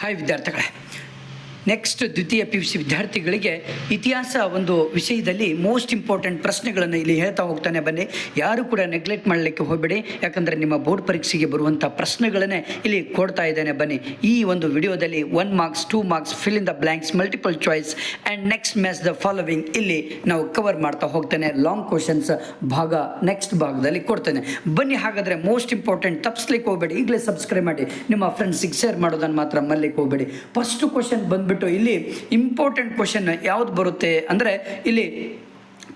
Hi ವಿದ್ಯಾರ್ಥಿಗಳೇ, next ದ್ವಿತೀಯ PUC ವಿದ್ಯಾರ್ಥಿಗಳಿಗೆ ಇತಿಹಾಸ ಒಂದು ವಿಷಯದಲ್ಲಿ ಮೋಸ್ಟ್ ಇಂಪಾರ್ಟೆಂಟ್ ಪ್ರಶ್ನೆಗಳನ್ನು ಇಲ್ಲಿ ಹೇಳ್ತಾ ಹೋಗ್ತಾನೆ ಬನ್ನಿ. ಯಾರು ಕೂಡ ನೆಗ್ಲೆಕ್ಟ್ ಮಾಡಲಿಕ್ಕೆ ಹೋಗಬೇಡಿ, ಯಾಕಂದರೆ ನಿಮ್ಮ ಬೋರ್ಡ್ ಪರೀಕ್ಷೆಗೆ ಬರುವಂಥ ಪ್ರಶ್ನೆಗಳನ್ನೇ ಇಲ್ಲಿ ಕೊಡ್ತಾ ಇದ್ದೇನೆ ಬನ್ನಿ. ಈ ಒಂದು ವಿಡಿಯೋದಲ್ಲಿ 1 marks 2 marks fill in the blanks multiple choice and next match the following ಇಲ್ಲಿ ನಾವು ಕವರ್ ಮಾಡ್ತಾ ಹೋಗ್ತೇನೆ. ಲಾಂಗ್ ಕ್ವಶನ್ಸ್ ಭಾಗ ನೆಕ್ಸ್ಟ್ ಭಾಗದಲ್ಲಿ ಕೊಡ್ತೇನೆ ಬನ್ನಿ. ಹಾಗಾದರೆ ಮೋಸ್ಟ್ ಇಂಪಾರ್ಟೆಂಟ್ ತಪ್ಪಿಸ್ಲಿಕ್ಕೆ ಹೋಗಬೇಡಿ, ಈಗಲೇ ಸಬ್ಸ್ಕ್ರೈಬ್ ಮಾಡಿ, ನಿಮ್ಮ ಫ್ರೆಂಡ್ಸಿಗೆ ಶೇರ್ ಮಾಡೋದನ್ನು ಮಾತ್ರ ಮರ್ಲಿಕ್ಕೆ ಹೋಗಬೇಡಿ. ಫಸ್ಟ್ ಕ್ವಶನ್ ಬಂದ್ಬಿಟ್ಟು ಇಲ್ಲಿ ಇಂಪಾರ್ಟೆಂಟ್ ಕ್ವಶನ್ ಯಾವ್ದು ಬರುತ್ತೆ ಅಂದರೆ ಇಲ್ಲಿ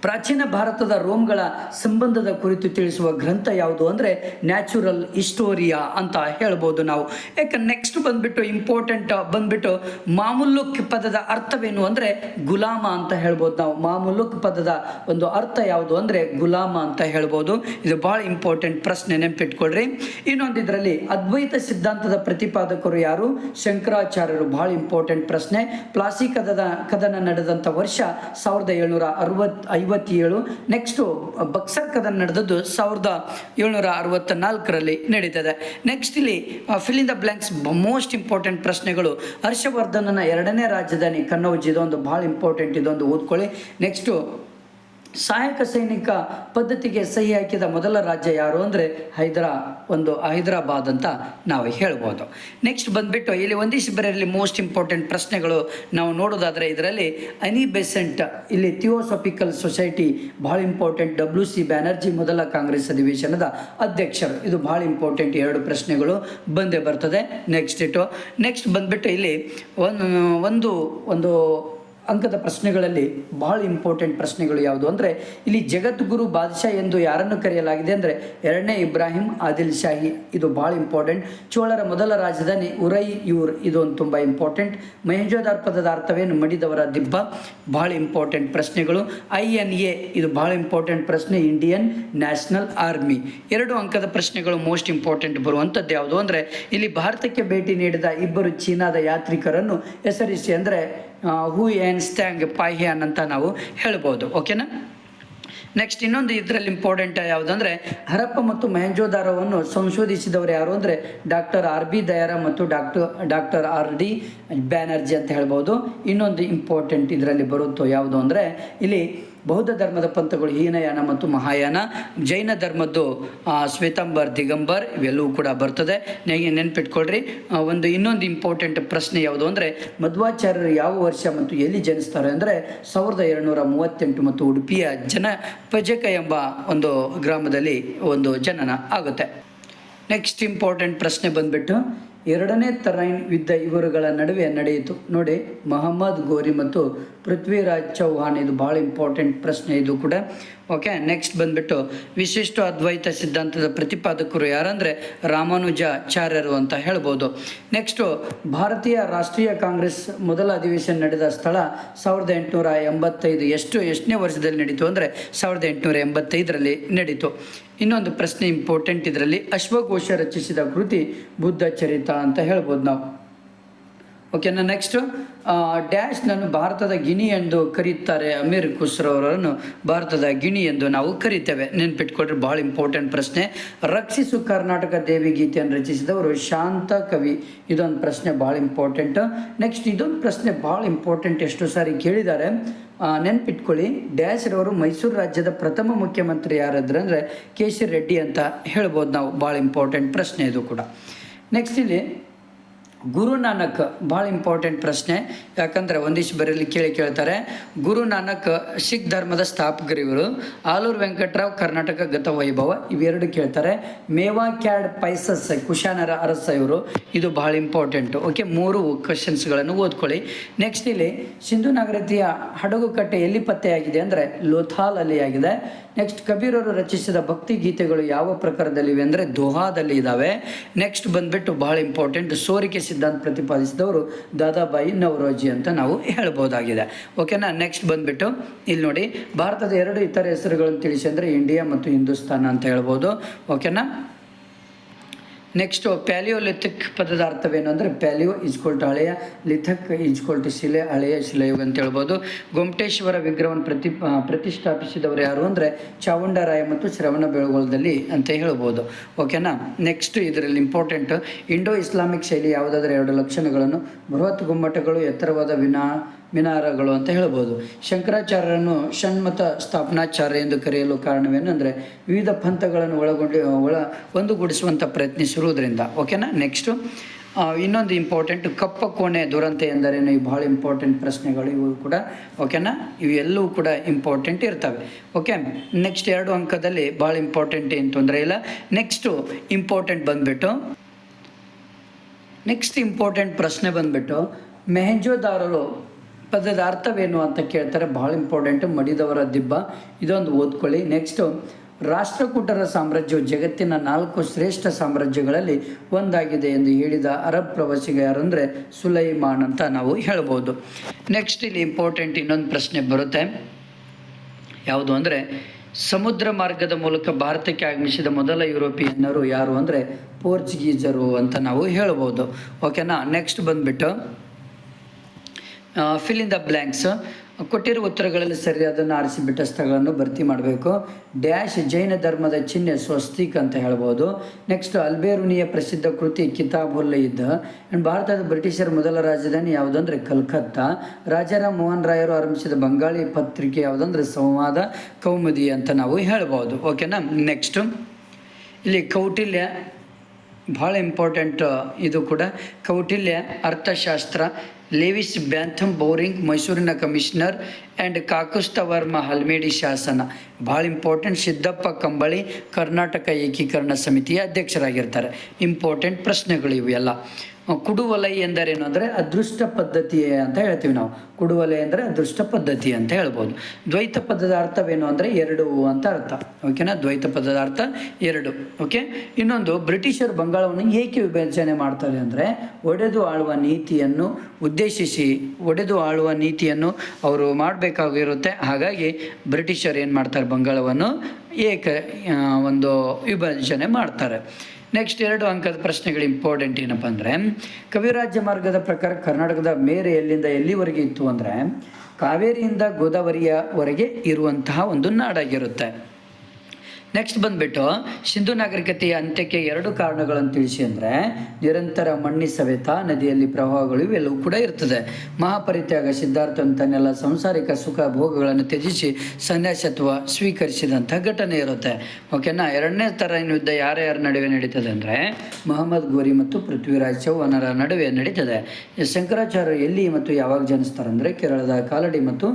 ಪ್ರಾಚೀನ ಭಾರತದ ರೋಮ್ಗಳ ಸಂಬಂಧದ ಕುರಿತು ತಿಳಿಸುವ ಗ್ರಂಥ ಯಾವುದು ಅಂದರೆ ನ್ಯಾಚುರಲ್ ಹಿಸ್ಟೋರಿಯಾ ಅಂತ ಹೇಳ್ಬೋದು ನಾವು. ಯಾಕೆ ನೆಕ್ಸ್ಟ್ ಬಂದ್ಬಿಟ್ಟು ಇಂಪಾರ್ಟೆಂಟ್ ಬಂದ್ಬಿಟ್ಟು ಮಾಮುಲ್ಲುಕ್ ಪದದ ಅರ್ಥವೇನು ಅಂದರೆ ಗುಲಾಮ ಅಂತ ಹೇಳ್ಬೋದು ನಾವು. ಮಾಮುಲ್ಲುಕ್ ಪದದ ಒಂದು ಅರ್ಥ ಯಾವುದು ಅಂದರೆ ಗುಲಾಮ ಅಂತ ಹೇಳ್ಬೋದು. ಇದು ಭಾಳ ಇಂಪಾರ್ಟೆಂಟ್ ಪ್ರಶ್ನೆ, ನೆನಪಿಟ್ಕೊಳ್ರಿ. ಇನ್ನೊಂದು ಇದರಲ್ಲಿ ಅದ್ವೈತ ಸಿದ್ಧಾಂತದ ಪ್ರತಿಪಾದಕರು ಯಾರು? ಶಂಕರಾಚಾರ್ಯರು. ಭಾಳ ಇಂಪಾರ್ಟೆಂಟ್ ಪ್ರಶ್ನೆ. ಪ್ಲಾಸಿ ಕದನ ನಡೆದಂಥ ವರ್ಷ 1757. ನೆಕ್ಸ್ಟು ಬಕ್ಸರ್ ಕದನ ನಡೆದದ್ದು 1764ರಲ್ಲಿ ನಡೀತದೆ. ನೆಕ್ಸ್ಟ್ ಇಲ್ಲಿ fill in the blanks most important ಪ್ರಶ್ನೆಗಳು. ಹರ್ಷವರ್ಧನನ ಎರಡನೇ ರಾಜಧಾನಿ ಕನ್ನೌಜ್, ಇದೊಂದು ಭಾಳ ಇಂಪಾರ್ಟೆಂಟ್, ಇದೊಂದು ಓದ್ಕೊಳ್ಳಿ. ನೆಕ್ಸ್ಟು ಸಹಾಯಕ ಸೈನಿಕ ಪದ್ಧತಿಗೆ ಸಹಿ ಹಾಕಿದ ಮೊದಲ ರಾಜ್ಯ ಯಾರು ಅಂದರೆ ಹೈದರಾಬಾದ್ ಅಂತ ನಾವು ಹೇಳ್ಬೋದು. ನೆಕ್ಸ್ಟ್ ಬಂದ್ಬಿಟ್ಟು ಇಲ್ಲಿ ಒಂದಿಷ್ಟು ಬರೆಯಲ್ಲಿ ಮೋಸ್ಟ್ ಇಂಪಾರ್ಟೆಂಟ್ ಪ್ರಶ್ನೆಗಳು ನಾವು ನೋಡೋದಾದರೆ ಇದರಲ್ಲಿ ಅನಿ ಬೆಸೆಂಟ್ ಇಲ್ಲಿ ಥಿಯೋಸಫಿಕಲ್ ಸೊಸೈಟಿ ಭಾಳ ಇಂಪಾರ್ಟೆಂಟ್. WC ಬ್ಯಾನರ್ಜಿ ಮೊದಲ ಕಾಂಗ್ರೆಸ್ ಅಧಿವೇಶನದ ಅಧ್ಯಕ್ಷರು. ಇದು ಭಾಳ ಇಂಪಾರ್ಟೆಂಟ್, 2 ಪ್ರಶ್ನೆಗಳು ಬಂದೇ ಬರ್ತದೆ. ನೆಕ್ಸ್ಟ್ ಬಂದ್ಬಿಟ್ಟು ಇಲ್ಲಿ ಒಂದು ಅಂಕದ ಪ್ರಶ್ನೆಗಳಲ್ಲಿ ಭಾಳ ಇಂಪಾರ್ಟೆಂಟ್ ಪ್ರಶ್ನೆಗಳು ಯಾವುದು ಅಂದರೆ ಇಲ್ಲಿ ಜಗದ್ಗುರು ಬಾದಶಾ ಎಂದು ಯಾರನ್ನು ಕರೆಯಲಾಗಿದೆ ಅಂದರೆ 2ನೇ ಇಬ್ರಾಹಿಂ ಆದಿಲ್ ಶಾಹಿ. ಇದು ಭಾಳ ಇಂಪಾರ್ಟೆಂಟ್. ಚೋಳರ ಮೊದಲ ರಾಜಧಾನಿ ಉರೈಯೂರ್, ಇದೊಂದು ತುಂಬ ಇಂಪಾರ್ಟೆಂಟ್. ಮಹೇಂಜೋದಾರ್ ಪದದ ಅರ್ಥವೇನು? ಮಡಿದವರ ದಿಬ್ಬ. ಭಾಳ ಇಂಪಾರ್ಟೆಂಟ್ ಪ್ರಶ್ನೆಗಳು. INA ಇದು ಭಾಳ ಇಂಪಾರ್ಟೆಂಟ್ ಪ್ರಶ್ನೆ, ಇಂಡಿಯನ್ ನ್ಯಾಷನಲ್ ಆರ್ಮಿ. 2 ಅಂಕದ ಪ್ರಶ್ನೆಗಳು ಮೋಸ್ಟ್ ಇಂಪಾರ್ಟೆಂಟ್ ಬರುವಂಥದ್ದು ಯಾವುದು ಅಂದರೆ ಇಲ್ಲಿ ಭಾರತಕ್ಕೆ ಭೇಟಿ ನೀಡಿದ 2 ಚೀನಾದ ಯಾತ್ರಿಕರನ್ನು ಹೆಸರಿಸಿ ಅಂದರೆ ಹೂ ಎನ್ ಸ್ಟ್ಯಾಂಗ್ ಪಾಹ್ಯಾನ್ ಅಂತ ನಾವು ಹೇಳ್ಬೋದು. ಓಕೆನಾ. ನೆಕ್ಸ್ಟ್ ಇನ್ನೊಂದು ಇದರಲ್ಲಿ ಇಂಪಾರ್ಟೆಂಟ್ ಯಾವುದಂದರೆ ಹರಪ್ಪ ಮತ್ತು ಮೊಹೆಂಜೋದಾರವನ್ನು ಸಂಶೋಧಿಸಿದವರು ಯಾರು ಅಂದರೆ ಡಾಕ್ಟರ್ RB ದಯಾರ ಮತ್ತು ಡಾಕ್ಟರ್ RD ಬ್ಯಾನರ್ಜಿ ಅಂತ ಹೇಳ್ಬೋದು. ಇನ್ನೊಂದು ಇಂಪಾರ್ಟೆಂಟ್ ಇದರಲ್ಲಿ ಬರುತ್ತೋ ಯಾವುದು ಅಂದರೆ ಇಲ್ಲಿ ಬೌದ್ಧ ಧರ್ಮದ ಪಂಥಗಳು ಹೀನಯಾನ ಮತ್ತು ಮಹಾಯಾನ. ಜೈನ ಧರ್ಮದ್ದು ಶ್ವೇತಾಂಬರ್ ದಿಗಂಬರ್, ಇವೆಲ್ಲವೂ ಕೂಡ ಬರ್ತದೆ. ನೆನ್ಪಿಟ್ಕೊಳ್ರಿ. ಇನ್ನೊಂದು ಇಂಪಾರ್ಟೆಂಟ್ ಪ್ರಶ್ನೆ ಯಾವುದು ಅಂದರೆ ಮಧ್ವಾಚಾರ್ಯರು ಯಾವ ವರ್ಷ ಮತ್ತು ಎಲ್ಲಿ ಜನಿಸ್ತಾರೆ ಅಂದರೆ 1238 ಮತ್ತು ಉಡುಪಿಯ ಜನಪಜಕ ಎಂಬ ಒಂದು ಗ್ರಾಮದಲ್ಲಿ ಒಂದು ಜನನ ಆಗುತ್ತೆ. ನೆಕ್ಸ್ಟ್ ಇಂಪಾರ್ಟೆಂಟ್ ಪ್ರಶ್ನೆ ಬಂದ್ಬಿಟ್ಟು 2ನೇ ತರೈನ್ ಯುದ್ಧ ಇವರುಗಳ ನಡುವೆ ನಡೆಯಿತು ನೋಡಿ, ಮೊಹಮ್ಮದ್ ಗೋರಿ ಮತ್ತು ಪೃಥ್ವಿರಾಜ್ ಚೌಹಾಣ್. ಇದು ಭಾಳ ಇಂಪಾರ್ಟೆಂಟ್ ಪ್ರಶ್ನೆ ಇದು ಕೂಡ. ಓಕೆ. ನೆಕ್ಸ್ಟ್ ಬಂದ್ಬಿಟ್ಟು ವಿಶಿಷ್ಟ ಅದ್ವೈತ ಸಿದ್ಧಾಂತದ ಪ್ರತಿಪಾದಕರು ಯಾರಂದರೆ ರಾಮಾನುಜಾಚಾರ್ಯರು ಅಂತ ಹೇಳ್ಬೋದು. ನೆಕ್ಸ್ಟು ಭಾರತೀಯ ರಾಷ್ಟ್ರೀಯ ಕಾಂಗ್ರೆಸ್ ಮೊದಲ ಅಧಿವೇಶನ ನಡೆದ ಸ್ಥಳ 1885. ಎಷ್ಟನೇ ವರ್ಷದಲ್ಲಿ ನಡೀತು ಅಂದರೆ 1885ರಲ್ಲಿ ನಡೀತು. ಇನ್ನೊಂದು ಪ್ರಶ್ನೆ ಇಂಪಾರ್ಟೆಂಟ್ ಇದರಲ್ಲಿ ಅಶ್ವಘೋಷ ರಚಿಸಿದ ಕೃತಿ ಬುದ್ಧ ಚರಿತ ಅಂತ ಹೇಳ್ಬೋದು ನಾವು. ಓಕೆನಾ. ನೆಕ್ಸ್ಟು ಡ್ಯಾಶ್ನನ್ನು ಭಾರತದ ಗಿಣಿ ಎಂದು ಕರೀತಾರೆ. ಅಮೀರ್ ಖುಸ್ರೋರನ್ನು ಭಾರತದ ಗಿಣಿ ಎಂದು ನಾವು ಕರಿತೇವೆ. ನೆನ್ಪಿಟ್ಕೊಳ್ರಿ, ಭಾಳ ಇಂಪಾರ್ಟೆಂಟ್ ಪ್ರಶ್ನೆ. ರಕ್ಷಿಸು ಕರ್ನಾಟಕ ದೇವಿ ಗೀತೆಯನ್ನು ರಚಿಸಿದವರು ಶಾಂತ ಕವಿ. ಇದೊಂದು ಪ್ರಶ್ನೆ ಭಾಳ ಇಂಪಾರ್ಟೆಂಟ್. ನೆಕ್ಸ್ಟ್ ಇದೊಂದು ಪ್ರಶ್ನೆ ಭಾಳ ಇಂಪಾರ್ಟೆಂಟ್, ಎಷ್ಟು ಸಾರಿ ಕೇಳಿದ್ದಾರೆ, ನೆನ್ಪಿಟ್ಕೊಳ್ಳಿ. ಡ್ಯಾಶ್ರವರು ಮೈಸೂರು ರಾಜ್ಯದ ಪ್ರಥಮ ಮುಖ್ಯಮಂತ್ರಿ ಯಾರಾದ್ರೆ ಅಂದರೆ KC ರೆಡ್ಡಿ ಅಂತ ಹೇಳ್ಬೋದು ನಾವು. ಭಾಳ ಇಂಪಾರ್ಟೆಂಟ್ ಪ್ರಶ್ನೆ ಇದು ಕೂಡ. ನೆಕ್ಸ್ಟ್ ಇಲ್ಲಿ ಗುರು ನಾನಕ್ ಭಾಳ ಇಂಪಾರ್ಟೆಂಟ್ ಪ್ರಶ್ನೆ, ಯಾಕಂದರೆ ಒಂದಿಷ್ಟು ಬರೆಯಲ್ಲಿ ಕೇಳ್ತಾರೆ. ಗುರು ನಾನಕ್ ಸಿಖ್ ಧರ್ಮದ ಸ್ಥಾಪಕರಿವರು. ಆಲೂರು ವೆಂಕಟರಾವ್ ಕರ್ನಾಟಕ ಗತವೈಭವ, ಇವೆರಡು ಕೇಳ್ತಾರೆ. ಮೇವಾ ಕ್ಯಾಡ್ ಪೈಸಸ್ ಕುಶಾನರ ಅರಸ ಇವರು. ಇದು ಭಾಳ ಇಂಪಾರ್ಟೆಂಟು. ಓಕೆ, 3 ಕ್ವಶನ್ಸ್ಗಳನ್ನು ಓದ್ಕೊಳ್ಳಿ. ನೆಕ್ಸ್ಟ್ ಇಲ್ಲಿ ಸಿಂಧು ನಾಗರಿಕತೆಯ ಹಡಗು ಕಟ್ಟೆ ಎಲ್ಲಿ ಪತ್ತೆಯಾಗಿದೆ ಅಂದರೆ ಲೋಥಾಲಲ್ಲಿ ಆಗಿದೆ. ನೆಕ್ಸ್ಟ್ ಕಬೀರರು ರಚಿಸಿದ ಭಕ್ತಿ ಗೀತೆಗಳು ಯಾವ ಪ್ರಕಾರದಲ್ಲಿವೆ ಅಂದರೆ ದೋಹಾದಲ್ಲಿ ಇದ್ದಾವೆ. ನೆಕ್ಸ್ಟ್ ಬಂದ್ಬಿಟ್ಟು ಭಾಳ ಇಂಪಾರ್ಟೆಂಟ್, ಸೋರಿಕೆ ಸಿದ್ಧಾಂತ ಪ್ರತಿಪಾದಿಸಿದವರು ದಾದಾಬಾಯಿ ನವರೋಜಿ ಅಂತ ನಾವು ಹೇಳ್ಬೋದಾಗಿದೆ. ಓಕೆನಾ. ನೆಕ್ಸ್ಟ್ ಬಂದ್ಬಿಟ್ಟು ಇಲ್ಲಿ ನೋಡಿ, ಭಾರತದ 2 ಇತರ ಹೆಸರುಗಳನ್ನು ತಿಳಿಸಿ ಅಂದರೆ ಇಂಡಿಯಾ ಮತ್ತು ಹಿಂದೂಸ್ತಾನ ಅಂತ ಹೇಳ್ಬೋದು. ಓಕೆನಾ. ನೆಕ್ಸ್ಟು ಪ್ಯಾಲಿಯೋಲಿಥಿಕ್ ಪದದ ಅರ್ಥವೇನು ಅಂದರೆ ಪ್ಯಾಲಿಯೋ ಈಜ್ಕೊಲ್ಟು ಹಳೆಯ, ಲಿಥಕ್ ಈಜ್ಕೊಲ್ಟು ಶಿಲೆ, ಹಳೆಯ ಶಿಲೆಯುಗ ಅಂತ ಹೇಳ್ಬೋದು. ಗೊಮ್ಮಟೇಶ್ವರ ವಿಗ್ರಹವನ್ನು ಪ್ರತಿಷ್ಠಾಪಿಸಿದವರು ಯಾರು ಅಂದರೆ ಚಾವುಂಡರಾಯ ಮತ್ತು ಶ್ರವಣ ಬೆಳಗೊಳದಲ್ಲಿ ಅಂತ ಹೇಳ್ಬೋದು. ಓಕೆನಾ. ನೆಕ್ಸ್ಟ್ ಇದರಲ್ಲಿ ಇಂಪಾರ್ಟೆಂಟ್, ಇಂಡೋ ಇಸ್ಲಾಮಿಕ್ ಶೈಲಿ ಯಾವುದಾದ್ರೂ 2 ಲಕ್ಷಣಗಳನ್ನು, ಬೃಹತ್ ಗುಮ್ಮಟಗಳು, ಎತ್ತರವಾದ ಮಿನಾರಗಳು ಅಂತ ಹೇಳ್ಬೋದು. ಶಂಕರಾಚಾರ್ಯರನ್ನು ಷಣ್ಮತ ಸ್ಥಾಪನಾಚಾರ್ಯ ಎಂದು ಕರೆಯಲು ಕಾರಣವೇನೆಂದರೆ ವಿವಿಧ ಪಂಥಗಳನ್ನು ಒಂದುಗೂಡಿಸುವಂಥ ಪ್ರಯತ್ನಿಸಿರುವುದರಿಂದ. ಓಕೆನಾ. ನೆಕ್ಸ್ಟು ಇನ್ನೊಂದು ಇಂಪಾರ್ಟೆಂಟ್, ಕಪ್ಪ ಕೋಣೆ ದುರಂತ ಎಂದರೇನು? ಇವು ಭಾಳ ಇಂಪಾರ್ಟೆಂಟ್ ಪ್ರಶ್ನೆಗಳು ಇವು ಕೂಡ. ಓಕೆನಾ. ಇವೆಲ್ಲವೂ ಕೂಡ ಇಂಪಾರ್ಟೆಂಟ್ ಇರ್ತವೆ. ಓಕೆ. ನೆಕ್ಸ್ಟ್ 2 ಅಂಕದಲ್ಲಿ ಭಾಳ ಇಂಪಾರ್ಟೆಂಟ್ ಏನು ತೊಂದರೆ ಇಲ್ಲ. ನೆಕ್ಸ್ಟು ಇಂಪಾರ್ಟೆಂಟ್ ಪ್ರಶ್ನೆ ಬಂದುಬಿಟ್ಟು ಮೆಹೆಂಜೋದಾರೋ ಪದದ ಅರ್ಥವೇನು ಅಂತ ಕೇಳ್ತಾರೆ. ಭಾಳ ಇಂಪಾರ್ಟೆಂಟು, ಮಡಿದವರ ದಿಬ್ಬ. ಇದೊಂದು ಓದ್ಕೊಳ್ಳಿ. ನೆಕ್ಸ್ಟು ರಾಷ್ಟ್ರಕೂಟರ ಸಾಮ್ರಾಜ್ಯವು ಜಗತ್ತಿನ 4 ಶ್ರೇಷ್ಠ ಸಾಮ್ರಾಜ್ಯಗಳಲ್ಲಿ ಒಂದಾಗಿದೆ ಎಂದು ಹೇಳಿದ ಅರಬ್ ಪ್ರವಾಸಿಗ ಯಾರು ಅಂದರೆ ಸುಲೈಮಾನ್ ಅಂತ ನಾವು ಹೇಳ್ಬೋದು. ನೆಕ್ಸ್ಟ್ ಇಲ್ಲಿ ಇಂಪಾರ್ಟೆಂಟ್ ಇನ್ನೊಂದು ಪ್ರಶ್ನೆ ಬರುತ್ತೆ. ಯಾವುದು ಅಂದರೆ ಸಮುದ್ರ ಮಾರ್ಗದ ಮೂಲಕ ಭಾರತಕ್ಕೆ ಆಗಮಿಸಿದ ಮೊದಲ ಯುರೋಪಿಯನ್ನರು ಯಾರು ಅಂದರೆ ಪೋರ್ಚುಗೀಸರು ಅಂತ ನಾವು ಹೇಳ್ಬೋದು. ಓಕೆನಾ. ನೆಕ್ಸ್ಟ್ ಬಂದುಬಿಟ್ಟು ಫಿಲ್ ಇನ್ ದ ಬ್ಲ್ಯಾಂಕ್ಸ್. ಕೊಟ್ಟಿರುವ ಉತ್ತರಗಳಲ್ಲಿ ಸರಿಯಾದನ್ನು ಆರಿಸಿಬಿಟ್ಟ ಸ್ಥಳಗಳನ್ನು ಭರ್ತಿ ಮಾಡಬೇಕು. ಡ್ಯಾಶ್ ಜೈನ ಧರ್ಮದ ಚಿಹ್ನೆ ಸ್ವಸ್ತಿಕ್ ಅಂತ ಹೇಳ್ಬೋದು. ನೆಕ್ಸ್ಟ್ ಅಲ್ಬೇರುನಿಯ ಪ್ರಸಿದ್ಧ ಕೃತಿ ಕಿತಾಬುಲ್ ಯುದ್ಧ. ಆ್ಯಂಡ್ ಭಾರತದ ಬ್ರಿಟಿಷರ ಮೊದಲ ರಾಜಧಾನಿ ಯಾವುದಂದರೆ ಕಲ್ಕತ್ತಾ. ರಾಜಾರಾಮ್ ಮೋಹನ್ ರಾಯರು ಆರಂಭಿಸಿದ ಬಂಗಾಳಿ ಪತ್ರಿಕೆ ಯಾವುದಂದರೆ ಸಂವಾದ ಕೌಮುದಿ ಅಂತ ನಾವು ಹೇಳ್ಬೋದು. ಓಕೆನಾ. ನೆಕ್ಸ್ಟು ಇಲ್ಲಿ ಕೌಟಿಲ್ಯ ಭಾಳ ಇಂಪಾರ್ಟೆಂಟ್ ಇದು ಕೂಡ. ಕೌಟಿಲ್ಯ ಅರ್ಥಶಾಸ್ತ್ರ, ಲೇವಿಸ್ ಬ್ಯಾಂಥಮ್ ಬೌರಿಂಗ್ ಮೈಸೂರಿನ ಕಮಿಷನರ್, ಆ್ಯಂಡ್ ಕಾಕುಸ್ತವರ್ಮ ಹಲ್ಮೇಡಿ ಶಾಸನ ಭಾಳ ಇಂಪಾರ್ಟೆಂಟ್. ಸಿದ್ದಪ್ಪ ಕಂಬಳಿ ಕರ್ನಾಟಕ ಏಕೀಕರಣ ಸಮಿತಿಯ ಅಧ್ಯಕ್ಷರಾಗಿರ್ತಾರೆ. ಇಂಪಾರ್ಟೆಂಟ್ ಪ್ರಶ್ನೆಗಳು ಇವು ಎಲ್ಲ. ಕುಡುವಲೈ ಎಂದರೇನು ಅಂದರೆ ಅದೃಷ್ಟ ಪದ್ಧತಿ ಅಂತ ಹೇಳ್ತೀವಿ ನಾವು. ಕುಡುವಲೈ ಅಂದರೆ ಅದೃಷ್ಟ ಪದ್ಧತಿ ಅಂತ ಹೇಳ್ಬೋದು. ದ್ವೈತ ಪದದ ಅರ್ಥವೇನು ಅಂದರೆ 2 ಅಂತ ಅರ್ಥ. ಓಕೆನಾ. ದ್ವೈತ ಪದದ ಅರ್ಥ 2. ಓಕೆ. ಇನ್ನೊಂದು, ಬ್ರಿಟಿಷರು ಬಂಗಾಳವನ್ನು ಏಕೆ ವಿಭಜನೆ ಮಾಡ್ತಾರೆ ಅಂದರೆ ಒಡೆದು ಆಳುವ ನೀತಿಯನ್ನು ಅವರು ಮಾಡಬೇಕಾಗಿರುತ್ತೆ. ಹಾಗಾಗಿ ಬ್ರಿಟಿಷರು ಏನು ಮಾಡ್ತಾರೆ, ಬಂಗಾಳವನ್ನು ವಿಭಜನೆ ಮಾಡ್ತಾರೆ. ನೆಕ್ಸ್ಟ್ 2 ಅಂಕದ ಪ್ರಶ್ನೆಗಳು ಇಂಪಾರ್ಟೆಂಟ್ ಏನಪ್ಪ ಅಂದರೆ ಕವಿರಾಜ್ಯ ಮಾರ್ಗದ ಪ್ರಕಾರ ಕರ್ನಾಟಕದ ಮೇರೆ ಎಲ್ಲಿಂದ ಎಲ್ಲಿವರೆಗೆ ಇತ್ತು ಅಂದರೆ ಕಾವೇರಿಯಿಂದ ಗೋದಾವರಿಯವರೆಗೆ ಇರುವಂತಹ ಒಂದು ನಾಡಾಗಿರುತ್ತೆ. ನೆಕ್ಸ್ಟ್ ಬಂದುಬಿಟ್ಟು ಸಿಂಧು ನಾಗರಿಕತೆಯ ಅಂತ್ಯಕ್ಕೆ 2 ಕಾರಣಗಳನ್ನು ತಿಳಿಸಿ ಅಂದರೆ ನಿರಂತರ ಮಣ್ಣಿ ಸವೆತ, ನದಿಯಲ್ಲಿ ಪ್ರವಾಹಗಳು ಇವೆಲ್ಲವೂ ಕೂಡ ಇರ್ತದೆ. ಮಹಾಪರಿತ್ಯಾಗ, ಸಿದ್ಧಾರ್ಥನು ತನ್ನೆಲ್ಲ ಸಂಸಾರಿಕ ಸುಖ ಭೋಗಗಳನ್ನು ತ್ಯಜಿಸಿ ಸನ್ಯಾಸತ್ವ ಸ್ವೀಕರಿಸಿದಂಥ ಘಟನೆ ಇರುತ್ತೆ. ಓಕೆನಾ. 2ನೇ ತರಹದ ಯುದ್ಧ ಯಾರ್ಯಾರ ನಡುವೆ ನಡೀತದೆ ಅಂದರೆ ಮೊಹಮ್ಮದ್ ಗೋರಿ ಮತ್ತು ಪೃಥ್ವಿರಾಜ್ ಚೌಹಾಣರ ನಡುವೆ ನಡೀತದೆ. ಶಂಕರಾಚಾರ್ಯರು ಎಲ್ಲಿ ಮತ್ತು ಯಾವಾಗ ಜನಿಸ್ತಾರೆ ಅಂದರೆ ಕೇರಳದ ಕಾಲಡಿ ಮತ್ತು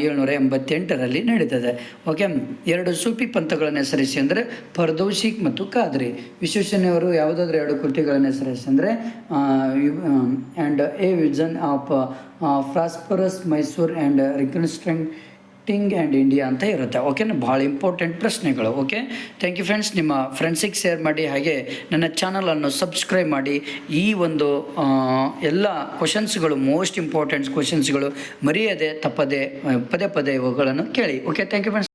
788ರಲ್ಲಿ ನಡೀತದೆ. ಓಕೆ. 2 ಸೂಫಿ ಪಂಥಗಳನ್ನು ಹೆಸರಿಸಿ ಅಂದರೆ ಫರ್ದೌಸಿ ಮತ್ತು ಕಾದ್ರಿ. ವಿಶ್ವೇಶ್ವರಯ್ಯನವರು ಯಾವುದಾದ್ರೂ 2 ಕೃತಿಗಳನ್ನು ಹೆಸರಿಸಿ ಅಂದರೆ and a vision of prosperous Mysore and reconstructing and India ಅಂತ ಇರುತ್ತೆ. ಓಕೆನಾ. ಭಾಳ ಇಂಪಾರ್ಟೆಂಟ್ ಪ್ರಶ್ನೆಗಳು. ಓಕೆ. Thank you friends. ನಿಮ್ಮ ಫ್ರೆಂಡ್ಸಿಗೆ ಶೇರ್ ಮಾಡಿ, ಹಾಗೆ ನನ್ನ ಚಾನಲನ್ನು ಸಬ್ಸ್ಕ್ರೈಬ್ ಮಾಡಿ. ಈ ಒಂದು ಎಲ್ಲ ಕ್ವಶನ್ಸ್ಗಳು, ಮೋಸ್ಟ್ ಇಂಪಾರ್ಟೆಂಟ್ ಕ್ವಶನ್ಸ್ಗಳು ಮರೆಯದೆ ತಪ್ಪದೆ ಪದೇ ಇವುಗಳನ್ನು ಕೇಳಿ. ಓಕೆ. Thank you friends.